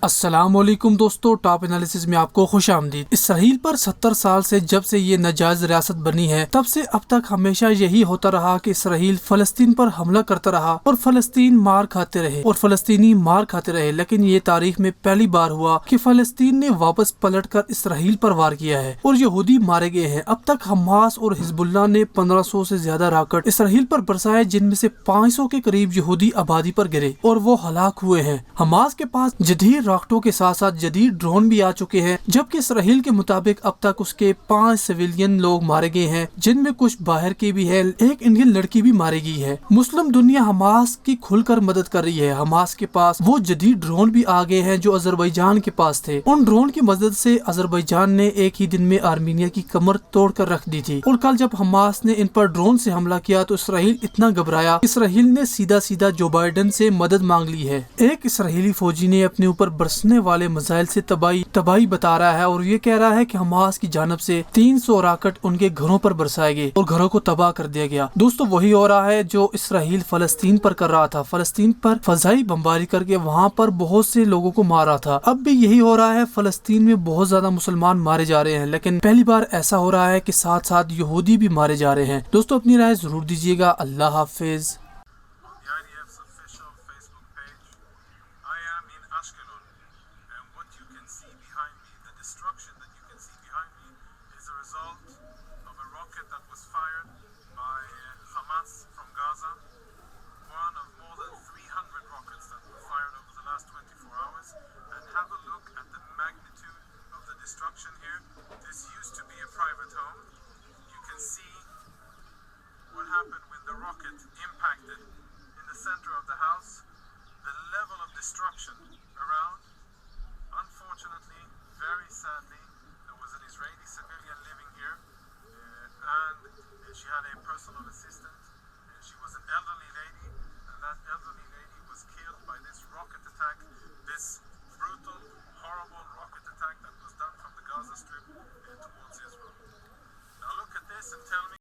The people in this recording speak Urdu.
السلام علیکم دوستو، ٹاپ انالیسس میں آپ کو خوش آمدید۔ اسرائیل پر 70 سال سے جب سے یہ ناجائز ریاست بنی ہے تب سے اب تک ہمیشہ یہی ہوتا رہا کہ اسرائیل فلسطین پر حملہ کرتا رہا اور فلسطین مار کھاتے رہے اور فلسطینی مار کھاتے رہے، لیکن یہ تاریخ میں پہلی بار ہوا کہ فلسطین نے واپس پلٹ کر اسرائیل پر وار کیا ہے اور یہودی مارے گئے ہیں۔ اب تک حماس اور حزب اللہ نے 1500 سے زیادہ راکٹ اسرائیل پر برسائے، جن میں سے 500 کے قریب یہودی آبادی پر گرے اور وہ ہلاک ہوئے ہیں۔ حماس کے پاس جدید راکٹوں کے ساتھ ساتھ جدید ڈرون بھی آ چکے ہیں، جبکہ اسرائیل کے مطابق اب تک اس کے 5 سویلین لوگ مارے گئے ہیں، جن میں کچھ باہر کے بھی ہے، ایک انڈین لڑکی بھی ماری گئی ہے۔ مسلم دنیا حماس کی کھل کر مدد کر رہی ہے۔ حماس کے پاس وہ جدید ڈرون بھی آ گئے ہیں جو آذربائیجان کے پاس تھے۔ ان ڈرون کی مدد سے آذربائیجان نے ایک ہی دن میں آرمینیا کی کمر توڑ کر رکھ دی تھی، اور کل جب حماس نے ان پر ڈرون سے حملہ کیا تو اسرائیل اتنا گھبرایا، اسرائیل نے سیدھا جو بائیڈن سے مدد مانگ لی ہے۔ ایک اسرائیلی فوجی نے اپنے اوپر برسنے والے میزائل سے تباہی بتا رہا ہے اور یہ کہہ رہا ہے کہ حماس کی جانب سے 300 راکٹ ان کے گھروں پر برسائے گئے اور گھروں کو تباہ کر دیا گیا۔ دوستو، وہی ہو رہا ہے جو اسرائیل فلسطین پر کر رہا تھا، فلسطین پر فضائی بمباری کر کے وہاں پر بہت سے لوگوں کو مارا تھا۔ اب بھی یہی ہو رہا ہے، فلسطین میں بہت زیادہ مسلمان مارے جا رہے ہیں، لیکن پہلی بار ایسا ہو رہا ہے کہ ساتھ ساتھ یہودی بھی مارے جا رہے ہیں۔ دوستو، اپنی رائے ضرور دیجیے گا۔ اللہ حافظ۔ Destruction that you can see behind me is a result of a rocket that was fired by Hamas from Gaza, one of more than 300 rockets that were fired over the last 24 hours. And have a look at the magnitude of the destruction here. This used to be a private home. You can see what happened when the rocket impacted in the center of the house, the level of destruction around. Unfortunately, very sadly, there was an Israeli civilian living here, and she had a personal assistant, and she was an elderly lady, and that elderly lady was killed by this rocket attack, this brutal, horrible rocket attack that was done from the Gaza Strip towards Israel. Now look at this and tell me